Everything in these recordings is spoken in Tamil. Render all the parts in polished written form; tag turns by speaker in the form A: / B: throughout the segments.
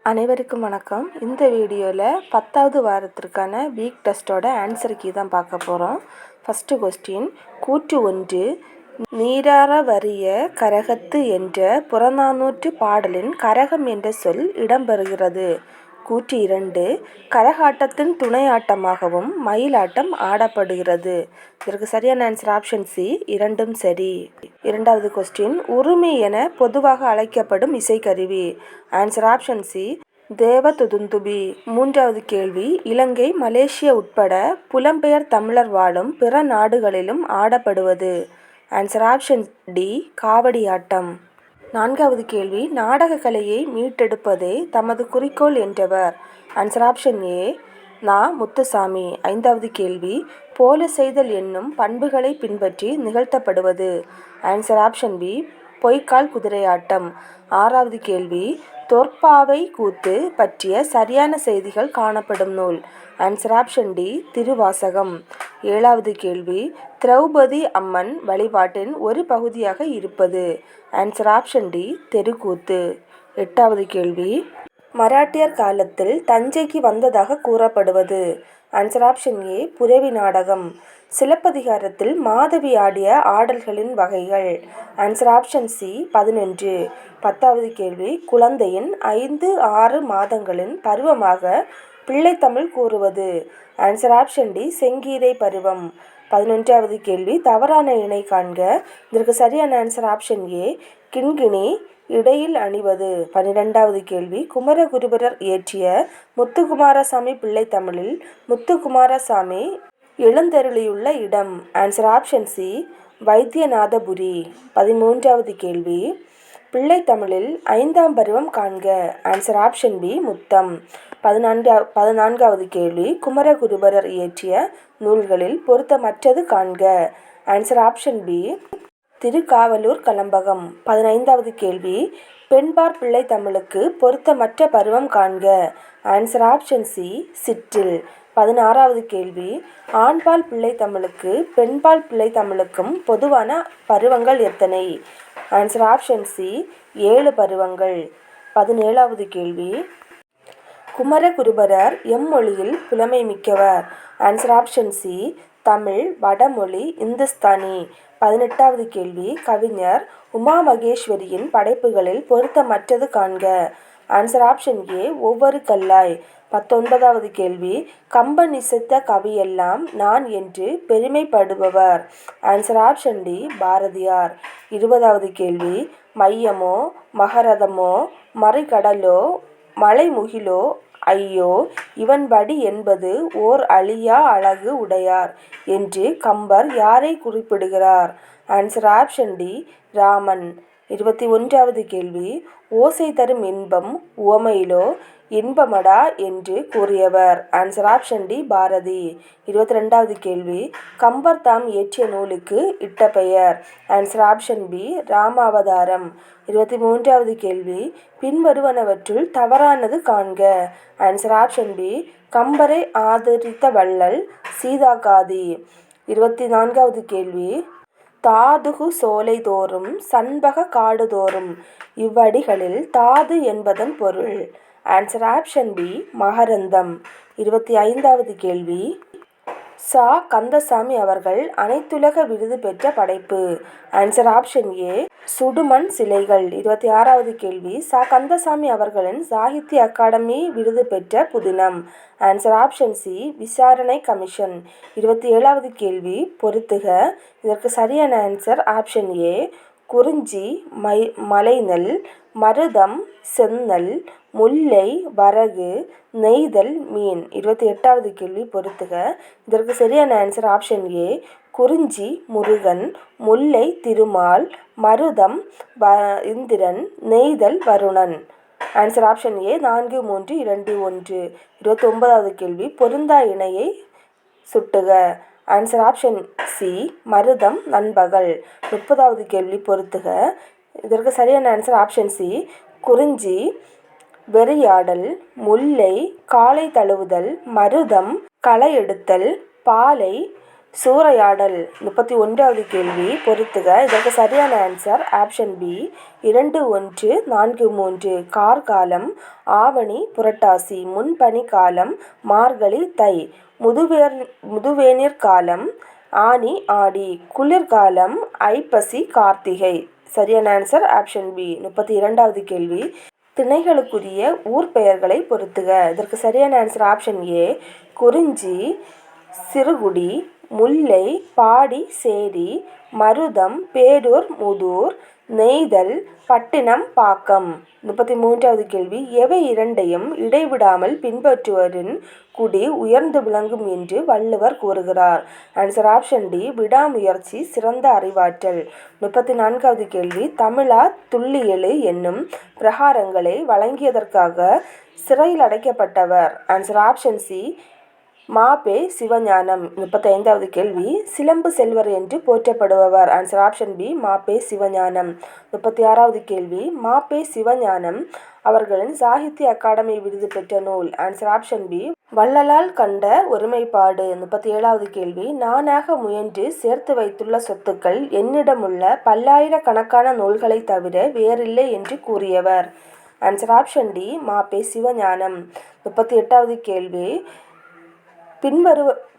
A: அனைவருக்கும் வணக்கம். இந்த வீடியோவில் 10வது வாரத்திற்கான வீக் டெஸ்ட்டோட ஆன்சர் கீ தான் பார்க்க போகிறோம். ஃபஸ்ட்டு கொஸ்டின், கூற்று 1, நீரார வரிய கரகத்து என்ற புறநானூற்று பாடலின் கரகம் என்ற சொல் இடம்பெறுகிறது. கூற்று 2, கரகாட்டத்தின் துணையாட்டமாகவும் மயிலாட்டம் ஆடப்படுகிறது. இதற்கு சரியான ஆன்சர் ஆப்ஷன் சி, இரண்டும் சரி. இரண்டாவது கொஸ்டின், உறுமி என பொதுவாக அழைக்கப்படும் இசைக்கருவி. ஆன்சர் ஆப்ஷன் சி, தேவதுந்துபி. மூன்றாவது கேள்வி, இலங்கை, மலேசியா உட்பட புலம்பெயர் தமிழர் வாழும் பிற நாடுகளிலும் ஆடப்படுவது. ஆன்சர் ஆப்ஷன் டி, காவடியாட்டம். நான்காவது கேள்வி, நாடக கலையை மீட்டெடுப்பதே தமது குறிக்கோள் என்றவர். ஆன்சர் ஆப்ஷன் ஏ, நா. முத்துசாமி. ஐந்தாவது கேள்வி, போல செய்தல் என்னும் பண்புகளை பின்பற்றி நிகழ்த்தப்படுவது. ஆன்சர் ஆப்ஷன் பி, பொய்க்கால் குதிரையாட்டம். ஆறாவது கேள்வி, தொற்பாவை கூத்து பற்றிய சரியான செய்திகள் காணப்படும் நூல். Answer option D, Thiruvasagam. ஏழாவது கேள்வி, திரௌபதி அம்மன் வழிபாட்டின் ஒரு பகுதியாக இருப்பது. ஆன்சர் ஆப்ஷன் டி, தெருக்கூத்து. எட்டாவது கேள்வி, மராட்டியர் காலத்தில் தஞ்சைக்கு வந்ததாக கூறப்படுவது. ஆன்சர் ஆப்ஷன் ஏ, புரவி நாடகம். சிலப்பதிகாரத்தில் மாதவி ஆடிய ஆடல்களின் வகைகள். Answer option C, 11. பத்தாவது கேள்வி, குழந்தையின் 5-6 மாதங்களின் பருவமாக பிள்ளைத்தமிழ் கூறுவது. ஆன்சர் ஆப்ஷன் டி, செங்கீரை பருவம். 11வது கேள்வி, தவறான இணை காண்க. இதற்கு சரியான ஆன்சர் ஆப்ஷன் ஏ, கிண்கிணி இடையில் அணிவது. 12வது கேள்வி, குமரகுருபரர் இயற்றிய முத்துக்குமாரசாமி பிள்ளைத்தமிழில் முத்துக்குமாரசாமி எழுந்தருளியுள்ள இடம். Answer option C, Vaithiyanathapuri. 13வது கேள்வி, பிள்ளைத்தமிழில் 5ஆம் பருவம் காண்க. ஆன்சர் ஆப்ஷன் பி, முத்தம். 14வது கேள்வி, குமரகுருபரர் இயற்றிய நூல்களில் பொருத்தமற்றது காண்க. Answer option B, Thirukkavalur Kalambakam. 15வது கேள்வி, பெண்பார் பிள்ளைத்தமிழுக்கு பொருத்தமற்ற பருவம் காண்க. ஆன்சர் ஆப்ஷன் சி, சிற்றில். 16வது கேள்வி, ஆண்பால் பிள்ளைத்தமிழுக்கு பெண்பால் பிள்ளைத்தமிழுக்கும் பொதுவான பருவங்கள் எத்தனை. ஆன்சர் ஆப்ஷன் சி, 7 பருவங்கள். 17வது கேள்வி, குமரகுருபரர் எம்மொழியில் புலமை மிக்கவர். ஆன்சர் ஆப்ஷன் சி, தமிழ், வடமொழி, இந்துஸ்தானி. 18வது கேள்வி, கவிஞர் உமா மகேஸ்வரியின் படைப்புகளில் பொருத்தமற்றது காண்க. ஆன்சர் ஆப்ஷன் ஏ, ஒவ்வொரு கல்லாய். 19வது கேள்வி, கம்பன் இசைத்த கவியெல்லாம் நான் என்று பெருமைப்படுபவர். Answer option D, Bharathiyar. 20வது கேள்வி, மையமோ மகரதமோ மறிகடலோ மலைமுகிலோ ஐயோ இவன்படி என்பது ஓர் அழியா அழகு உடையார் என்று கம்பர் யாரை குறிப்பிடுகிறார். Answer option D, Raman. 21வது கேள்வி, ஓசை தரும் இன்பம் உவமையிலோ இன்பமடா என்று கூறியவர். Answer option D, Bharathi. 22வது கேள்வி, கம்பர் தாம் இயற்றிய நூலுக்கு இட்ட பெயர். ஆன்சர் ஆப்ஷன் பி, ராமாவதாரம். 23வது கேள்வி, பின்வருவனவற்றுள் தவறானது காண்க. ஆன்சர் ஆப்ஷன் பி, கம்பரை ஆதரித்த வள்ளல் சீதாகாதி. 24வது கேள்வி, தாதுகு சோலை தோறும் சண்பக காடு தோறும் இவ்வடிகளில் தாது என்பதன் பொருள். ஆன்சர் ஆப்ஷன் பி, மகரந்தம். 25வது கேள்வி, சா. கந்தசாமி அவர்கள் அனைத்துலக விருது பெற்ற படைப்பு. ஆன்சர் ஆப்ஷன் ஏ, சுடுமண் சிலைகள். 26வது கேள்வி, சா. கந்தசாமி அவர்களின் சாகித்ய அகாடமி விருது பெற்ற புதினம். ஆன்சர் ஆப்ஷன் சி, விசாரணை கமிஷன். 27வது கேள்வி, பொறுத்துக. இதற்கு சரியான ஆன்சர் ஆப்ஷன் ஏ, குறிஞ்சி, மலைநெல், மருதம், செந்நெல், முல்லை, வரகு, நெய்தல், மீன். 28வது கேள்வி, பொறுத்துக. இதற்கு சரியான ஆன்சர் ஆப்ஷன் ஏ, குறிஞ்சி முருகன், முல்லை திருமால், மருதம் இந்திரன், நெய்தல் வருணன். Answer option A, 4, 3, 2, 1. 29வது கேள்வி, பொருந்தா இணையை சுட்டுக. ஆன்சர் ஆப்ஷன் சி, மருதம் நண்பகல். 30வது கேள்வி, பொறுத்துக. இதற்கு சரியான ஆன்சர் ஆப்ஷன் சி, குறிஞ்சி வெறியாடல், முல்லை காலை தழுவுதல், மருதம் களை எடுத்தல், பாலை சூறையாடல். 31வது கேள்வி பொறுத்துக. இதற்கு சரியான ஆன்சர் ஆப்ஷன் பி 2, 1, 4, 3. கார்காலம் ஆவணி புரட்டாசி, முன்பனி காலம் மார்கழி தை, முதுவேனிற் காலம் ஆனி ஆடி, குளிர்காலம் ஐப்பசி கார்த்திகை. சரியான ஆன்சர் ஆப்ஷன் பி. 32வது கேள்வி திணைகளுக்குரிய ஊர் பெயர்களை பொறுத்துக. இதற்கு சரியான ஆன்சர் ஆப்ஷன் ஏ குறிஞ்சி, சிறுகுடி, முல்லை, பாடி, சேரி, மருதம், பேரூர், முதூர், நெய்தல், பட்டினம், பாக்கம். 33வது கேள்வி எவை இரண்டையும் இடைவிடாமல் பின்பற்றுவரின் குடி உயர்ந்து விளங்கும் என்று வள்ளுவர் கூறுகிறார். ஆன்சர் ஆப்ஷன் டி விடாமுயற்சி சிறந்த அறிவாற்றல். 34வது கேள்வி தமிழா துள்ளியெழு என்னும் பிரகாரங்களை வழங்கியதற்காக சிறையில் அடைக்கப்பட்டவர். Answer option C Ma Pe. Sivagnanam. 35வது கேள்வி சிலம்பு செல்வர் என்று போற்றப்படுபவர். Answer option B Ma Pe. Sivagnanam. 36வது கேள்வி மா.பெ. சிவஞானம் அவர்களின் சாகித்ய அகாடமி விருது பெற்ற நூல். ஆன்சர் ஆப்ஷன் பி வள்ளலால் கண்ட ஒருமைப்பாடு. 37வது கேள்வி நானாக முயன்று சேர்த்து வைத்துள்ள சொத்துக்கள் என்னிடமுள்ள பல்லாயிரக்கணக்கான நூல்களை தவிர வேறில்லை என்று கூறியவர். Answer option D Ma Pe. Sivagnanam. 38வது கேள்வி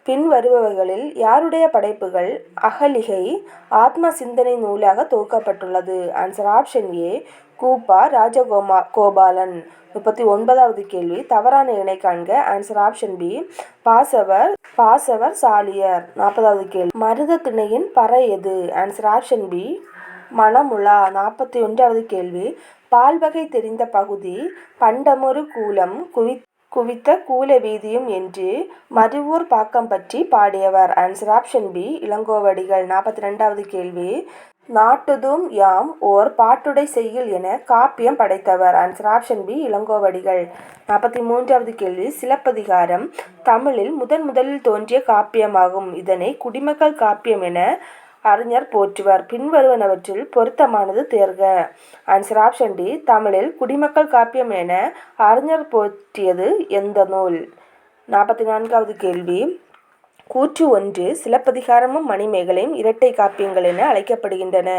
A: பின்வருபவைகளில் யாருடைய படைப்புகள் அகலிகை ஆத்ம சிந்தனை நூலாக தொகுக்கப்பட்டுள்ளது. Answer option A Ku Pa Rajagopalan. 39வது கேள்வி தவறான இணை காண்க. ஆன்சர் ஆப்ஷன் பி பாசவர் சாலியர். 40வது கேள்வி மருத திணையின் பறை எது. ஆன்சர் ஆப்ஷன் பி மணமுலா. 41வது கேள்வி பால்வகை தெரிந்த பகுதி பண்டமொரு கூலம் குவித்த கூல வீதியும் என்று மருவூர் பாக்கம் பற்றி பாடியவர். Answer option B Ilangovadigal. 42வது கேள்வி நாட்டுதும் யாம் ஓர் பாட்டுடை செய்யுள் என காப்பியம் படைத்தவர். Answer option B Ilangovadigal. 43வது கேள்வி சிலப்பதிகாரம் தமிழில் முதலில் தோன்றிய காப்பியமாகும். இதனை குடிமக்கள் காப்பியம் என அறிஞர் போற்றுவர். பின்வருவனவற்றில் பொருத்தமானது தேர்க. ஆன்சர் ஆப்ஷன் டி தமிழில் குடிமக்கள் காப்பியம் என அறிஞர் போற்றியது எந்த நூல். 44வது கேள்வி கூற்று 1 சிலப்பதிகாரமும் மணிமேகலையும் இரட்டை காப்பியங்கள் என அழைக்கப்படுகின்றன.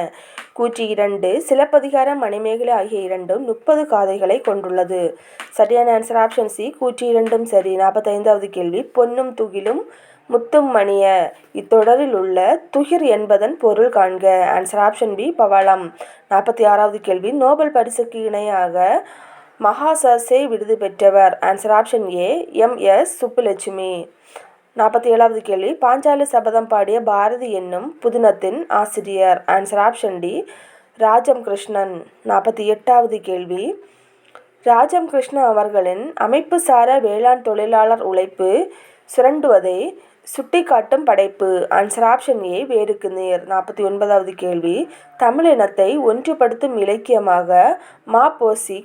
A: கூற்று 2 சிலப்பதிகாரம் மணிமேகலை ஆகிய இரண்டும் 30 காதைகளை கொண்டுள்ளது. சரியான ஆன்சர் ஆப்ஷன் சி கூற்று 2ம் சரி. 45வது கேள்வி பொன்னும் துகிலும் முத்தும் மணிய இத்தொடரில் உள்ள துகிர் என்பதன் பொருள் காண்க. ஆன்சர் ஆப்ஷன் பி பவளம். 46வது கேள்வி நோபல் பரிசுக்கு இணையாக மகாசர்சே விருது பெற்றவர். Answer option A M S. Subbulakshmi. 47வது கேள்வி பாஞ்சாலி சபதம் பாடிய பாரதி என்னும் புதினத்தின் ஆசிரியர். Answer option D Rajam Krishnan. 48வது கேள்வி ராஜம் கிருஷ்ணன் அவர்களின் அமைப்புசார வேளாண் தொழிலாளர் உழைப்பு சுரண்டுவதை சுட்டிக்காட்டும் படைப்பு. ஆன்சர் ஆப்ஷன் ஏ வேருக்கு நேர். 49வது கேள்வி தமிழினத்தை ஒன்றுபடுத்தும் இலக்கியமாக மா.பொ.சி.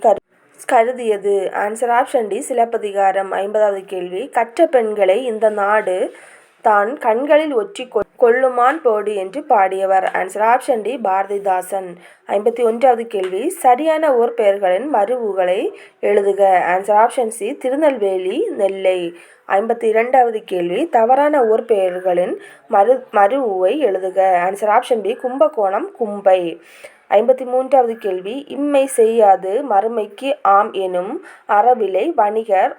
A: கருதியது. Answer option D Silappathikaram. 50வது கேள்வி கற்ற பெண்களை இந்த நாடு தான் கண்களில் ஒற்றி கொள்ளுமான் போடு என்று பாடியவர். Answer option D Bharathidasan. 51வது கேள்வி சரியான ஊர் பெயர்களின் மருவுகளை எழுதுக. Answer option C Tirunelveli, Nellai. 52வது கேள்வி தவறான ஊர் பெயர்களின் மருவுவை எழுதுக. Answer option B Kumbakonam, Kumbai. 53வது கேள்வி இம்மை செய்யாது மறுமைக்கு ஆம் எனும் அறவிலை வணிகர்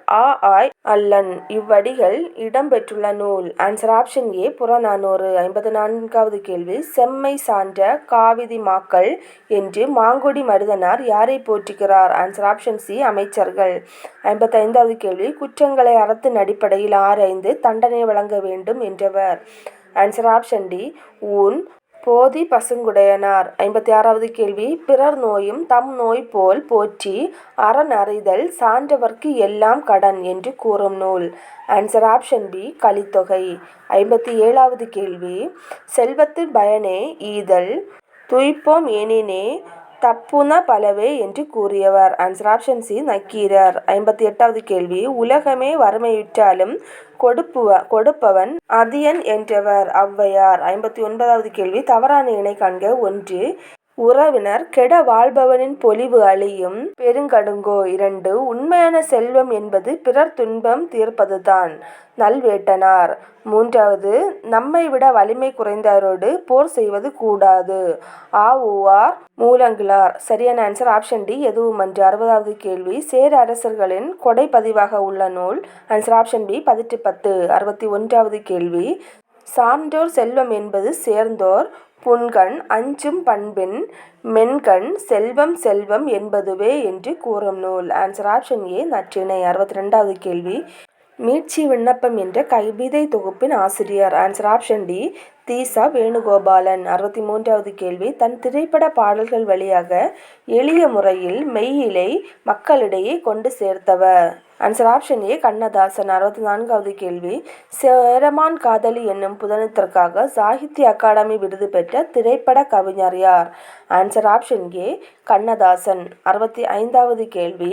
A: ஆய் அல்லன் இவ்வடிகள் இடம்பெற்றுள்ள நூல். Answer option A Purananuru. 54வது கேள்வி செம்மை சான்ற காவிதி மாக்கள் என்று மாங்குடி மருதனார் யாரை போற்றுகிறார். ஆன்சர் ஆப்ஷன் சி அமைச்சர்கள். 55வது கேள்வி குற்றங்களை அறத்தின் அடிப்படையில் ஆராய்ந்து தண்டனை வழங்க வேண்டும் என்றவர். ஆன்சர் ஆப்ஷன் டி ஊன் போதி பசுங்குடையனார். 56வது கேள்வி பிறர் நோயும் தம் நோய் போல் போற்றி அரண் அறிதல் சான்றவர்க்கு எல்லாம் கடன் என்று கூறும் நூல். Answer option B Kalithogai. 57வது கேள்வி செல்வத்தின் பயனே ஈதல் துய்ப்போம் எனினே தப்புன பலவே என்று கூறியவர். Answer option C Nakkeerar. 58வது கேள்வி உலகமே வறுமையுற்றாலும் கொடுப்பவன் அதியன் என்றவர் ஔவையார். 59வது கேள்வி தவறான இணை காண்க. 1 உறவினர் கெட வாழ்பவனின் பொலிவு அழியும் பெருங்கடுங்கோ. 2. உண்மையான செல்வம் என்பது பிறர் துன்பம் தீர்ப்பதுதான். நல்வேட்டனார். 3. நம்மை விட வலிமை குறைந்தாரோடு போர் செய்வது கூடாது. ஆர் மூலங்கிழார். சரியான ஆன்சர் ஆப்ஷன் டி எதுவுமன்று. 60வது கேள்வி, சேர அரசர்களின் கொடை பதிவாக உள்ள நூல். ஆன்சர் ஆப்ஷன் பி பதிற்று 10. 61வது கேள்வி, சான்றோர் செல்வம் என்பது சேர்ந்தோர் புன்கண் அஞ்சும் பண்பின் மென்கண் செல்வம் செல்வம் என்பதுவே என்று கூறும் நூல். Answer option A Natrinai. 62வது கேள்வி, மீட்சி விண்ணப்பம் என்ற கவிதை தொகுப்பின் ஆசிரியர். Answer option D Ti Sa Venugopalan. 63வது கேள்வி, தன் திரைப்பட பாடல்கள் வழியாக எளிய முறையில் மெய்யியலை மக்களிடையே கொண்டு சேர்த்தவர். Answer option A Kannadasan. 64வது கேள்வி, சேரமான் காதலி என்னும் புதனத்திற்காக சாகித்ய அகாடமி விருது பெற்ற திரைப்பட கவிஞர் யார்? Answer option A Kannadasan. 65வது கேள்வி,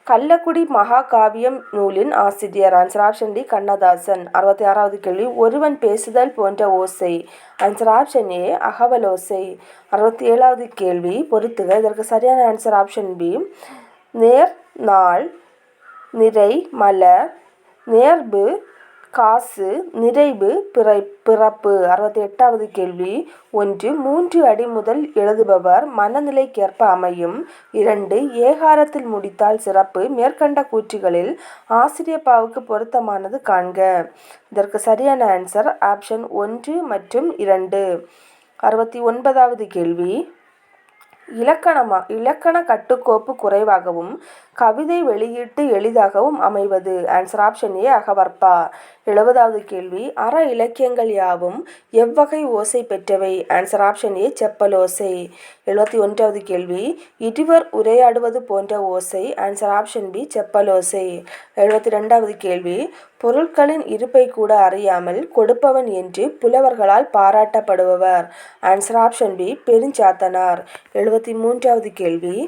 A: கள்ளக்குடி மகாகாவியம் நூலின் ஆசிரியர். Answer option D Kannadasan. 66வது கேள்வி, ஒருவன் பேசுதல் போன்ற ஓசை. ஆன்சர் ஆப்ஷன் ஏ அகவலோசை. 67வது கேள்வி பொறுத்துக. இதற்கு சரியான ஆன்சர் ஆப்ஷன் பி நேர் நாள் நிறை மலர் நேர்பு காசு நிறைவு பிறப்பு. 68வது கேள்வி, 1. 3 அடி முதல் எழுதுபவர் மனநிலைக்கேற்ப அமையும். 2. ஏகாரத்தில் முடித்தால் சிறப்பு. மேற்கண்ட கூற்றுகளில் ஆசிரியப்பாவுக்கு பொருத்தமானது காண்க. இதற்கு சரியான ஆன்சர் ஆப்ஷன் 1 மற்றும் 2. 69வது கேள்வி, இலக்கண கட்டுக்கோப்பு குறைவாகவும் கவிதை வெளியீட்டு எளிதாகவும் அமைவது. ஆன்சர் ஆப்ஷன் ஏ அகவற்பா. 70வது கேள்வி, அற இலக்கியங்கள் யாவும் எவ்வகை ஓசை பெற்றவை? ஆன்சர் ஆப்ஷன் ஏ செப்பலோசை. 71வது கேள்வி, இருவர் உரையாடுவது போன்ற ஓசை. ஆன்சர் ஆப்ஷன் பி செப்பலோசை. 72வது கேள்வி, பொருட்களின் இருப்பை கூட அறியாமல் கொடுப்பவன் என்று புலவர்களால் பாராட்டப்படுபவர். Answer option B Perunchathanar. 73வது கேள்வி,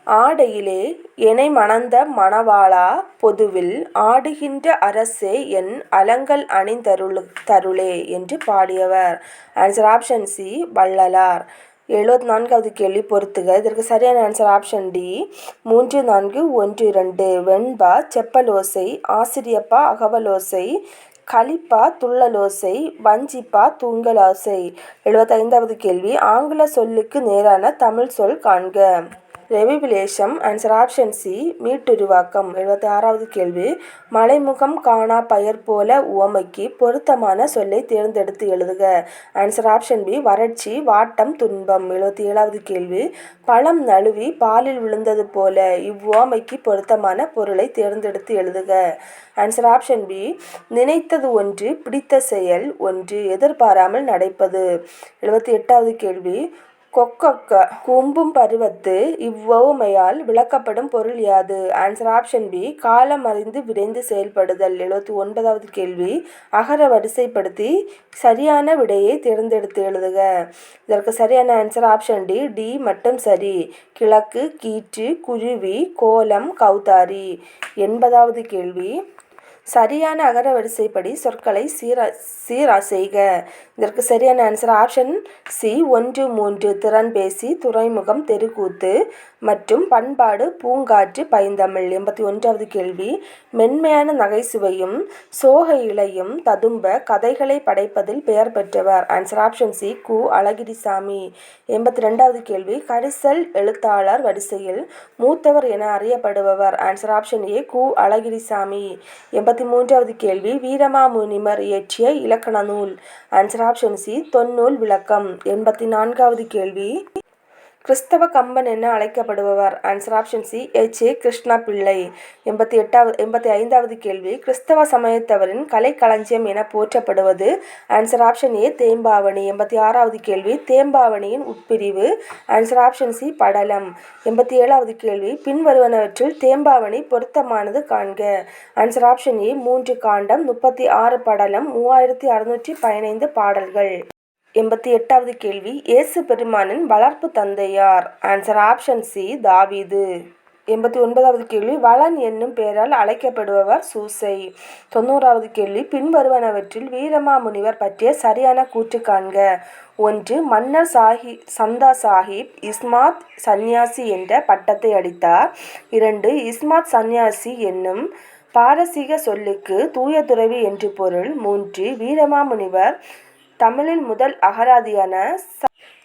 A: ஆடையிலே எனை மணந்த மணவாளா பொதுவில் ஆடுகின்ற அரசே என் அலங்கல் அணிந்தருளே என்று பாடியவர். Answer option C Vallalar. 74வது கேள்வி பொறுத்துக. இதற்கு சரியான ஆன்சர் ஆப்ஷன் டி 3, 4, 1, 2. வெண்பா செப்பலோசை, ஆசிரியப்பா அகவலோசை, கலிப்பா துள்ளலோசை, வஞ்சிப்பா தூங்கலோசை. 75வது கேள்வி, ஆங்கில சொல்லுக்கு நேரான தமிழ் சொல் காண்க. ரெவிவிலேஷம். ஆன்சர் ஆப்ஷன் சி மீட்டுருவாக்கம். 76வது கேள்வி, மலைமுகம் காணா பயர் போல உவமைக்கு பொருத்தமான சொல்லை தேர்ந்தெடுத்து எழுதுக. ஆன்சர் ஆப்ஷன் பி வறட்சி வாட்டம் துன்பம். 77வது கேள்வி, பழம் நழுவி பாலில் விழுந்தது போல இவ்வுவமைக்கு பொருத்தமான பொருளை தேர்ந்தெடுத்து எழுதுக. ஆன்சர் ஆப்ஷன் பி நினைத்தது ஒன்று பிடித்த செயல் ஒன்று எதிர்பாராமல் நடப்பது. 78வது கேள்வி, கொக்கொக்க கூம்பும் பருவத்து இவ்வுவமையால் விளக்கப்படும் பொருள் யாது? ஆன்சர் ஆப்ஷன் பி காலம் அறிந்து விரைந்து செயல்படுதல். 79வது கேள்வி, அகர வரிசைப்படுத்தி சரியான விடையை தேர்ந்தெடுத்து எழுதுக. இதற்கு சரியான ஆன்சர் ஆப்ஷன் டி டி மட்டும் சரி. கிழக்கு கீற்று குருவி கோலம் கௌதாரி. 80வது கேள்வி, சரியான அகர வரிசைப்படி சொற்களை சீரா செய்க. இதற்கு சரியான ஆன்சர் ஆப்ஷன் சி 1, 3. திறன்பேசி துறைமுகம் தெருக்கூத்து மற்றும் பண்பாடு பூங்காற்று பைந்தமிழ். 81வது கேள்வி, மென்மையான நகைச்சுவையும் சோக இலையும் ததும்ப கதைகளை படைப்பதில் பெயர் பெற்றவர். ஆன்சர் ஆப்ஷன் சி கு அழகிரிசாமி. 82வது கேள்வி, கரிசல் எழுத்தாளர் வரிசையில் மூத்தவர் என அறியப்படுபவர். ஆன்சர் ஆப்ஷன் ஏ கு அழகிரிசாமி. 83வது கேள்வி, வீரமாமுனிவர் இயற்றிய இலக்கண நூல். ஆன்சர் ஆப்ஷன் சி தொன்னூல் விளக்கம். 84வது கேள்வி, கிறிஸ்தவ கம்பன் என அழைக்கப்படுபவர். Answer option C H A Krishna Pillai. 85வது கேள்வி, கிறிஸ்தவ சமயத்தவரின் கலைக்களஞ்சியம் என போற்றப்படுவது. Answer option A Thembavani. 86வது கேள்வி, தேம்பாவணியின் உட்பிரிவு. ஆன்சர் ஆப்ஷன் சி படலம். 87வது கேள்வி, பின்வருவனவற்றில் தேம்பாவணி பொருத்தமானது காண்க. ஆன்சர் ஆப்ஷன் ஏ 3 காண்டம் 36 படலம் 3615 பாடல்கள். 88வது கேள்வி, இயேசு பெருமானின் வளர்ப்பு தந்தை யார்? ஆன்சர் ஆப்ஷன் சி தாவீது. 89வது கேள்வி வளன் என்னும் பெயரால் அழைக்கப்படுபவர் சூசை. 90வது கேள்வி பின்வருவனவற்றில் வீரமாமுனிவர் பற்றிய சரியான கூற்று காண்க. 1. மன்னர் சந்தா சாஹிப் இஸ்மாத் சந்நியாசி என்ற பட்டத்தை அளித்தார். 2. இஸ்மாத் சந்நியாசி என்னும் பாரசீக சொல்லுக்கு தூய துறவி என்று பொருள். 3. வீரமாமுனிவர் தமிழில் முதல் அகராதியான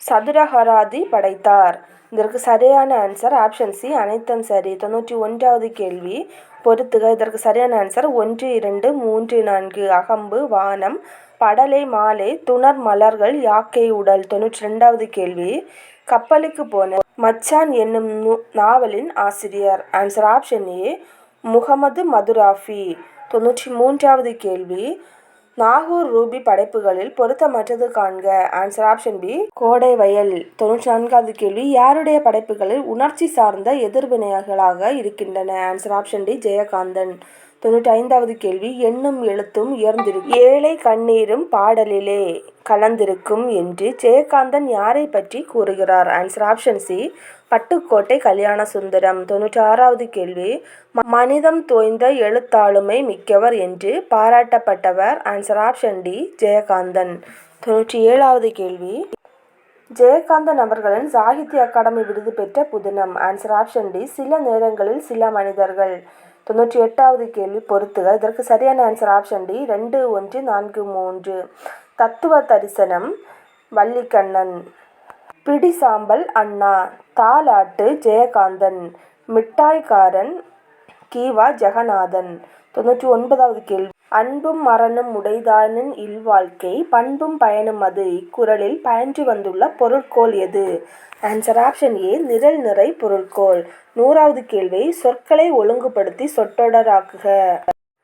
A: சதுரகராதி படைத்தார். இதற்கு சரியான ஆன்சர் ஆப்ஷன் சி அனைத்தும் சரி. 91வது கேள்வி பொறுத்துக. இதற்கு சரியான ஆன்சர் 1, 2, 3, 4. அகம்பு, வானம், படலை, மாலை, துணர் மலர்கள், யாக்கை உடல். 92வது கேள்வி கப்பலுக்கு போன மச்சான் என்னும் நாவலின் ஆசிரியர். ஆன்சர் ஆப்ஷன் ஏ முகமது மதுராஃபி. 93வது கேள்வி நாகூர் ரூபி படைப்புகளில் பொருத்தமற்றது காண்க. Answer option B Kodaivayal. 94வது கேள்வி யாருடைய படைப்புகளில் உணர்ச்சி சார்ந்த எதிர்வினைகளாக இருக்கின்றன. Answer option D Jayakanthan. 95வது கேள்வி எண்ணும் எழுத்தும் உயர்ந்திருக்கும் ஏழை கண்ணீரும் பாடலிலே கலந்திருக்கும் என்று ஜெயகாந்தன் யாரை பற்றி கூறுகிறார். Answer option C Pattukkottai Kalyana Sundaram. 96வது கேள்வி மனிதம் தோய்ந்த எழுத்தாளுமை மிக்கவர் என்று பாராட்டப்பட்டவர். Answer option D Jayakanthan. 97வது கேள்வி ஜெயகாந்தன் அவர்களின் சாகித்ய அகாடமி விருது பெற்ற புதினம். ஆன்சர் ஆப்ஷன் டி சில நேரங்களில் சில மனிதர்கள். 98வது கேள்வி பொறுத்துக. இதற்கு சரியான ஆன்சர் ஆப்ஷன் டி 2, 1, 4, 3. தத்துவ தரிசனம் வள்ளிக்கண்ணன். பிடிசாம்பல் அண்ணா. தாலாட்டு ஜெயகாந்தன். மிட்டாய்க்காரன் கீவா ஜெகநாதன். 99வது கேள்வி அன்பும் மரணும் உடைதானின் இல்வாழ்க்கை பண்பும் பயனும் அது இக்குறளில் பயின்று வந்துள்ள பொருட்கோள் எது. ஆன்சர் ஆப்ஷன் ஏ நிரல் நிறை பொருட்கோள். 100வது கேள்வி சொற்களை ஒழுங்குபடுத்தி சொற்றொடராக்குக.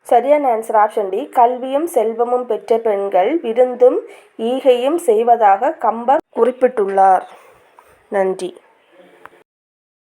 A: சரியான ஆன்சர் ஆப்ஷன் டி கல்வியும் செல்வமும் பெற்ற பெண்கள் விருந்தும் ஈகையும் செய்வதாக கம்பர் குறிப்பிட்டுள்ளார். நன்றி.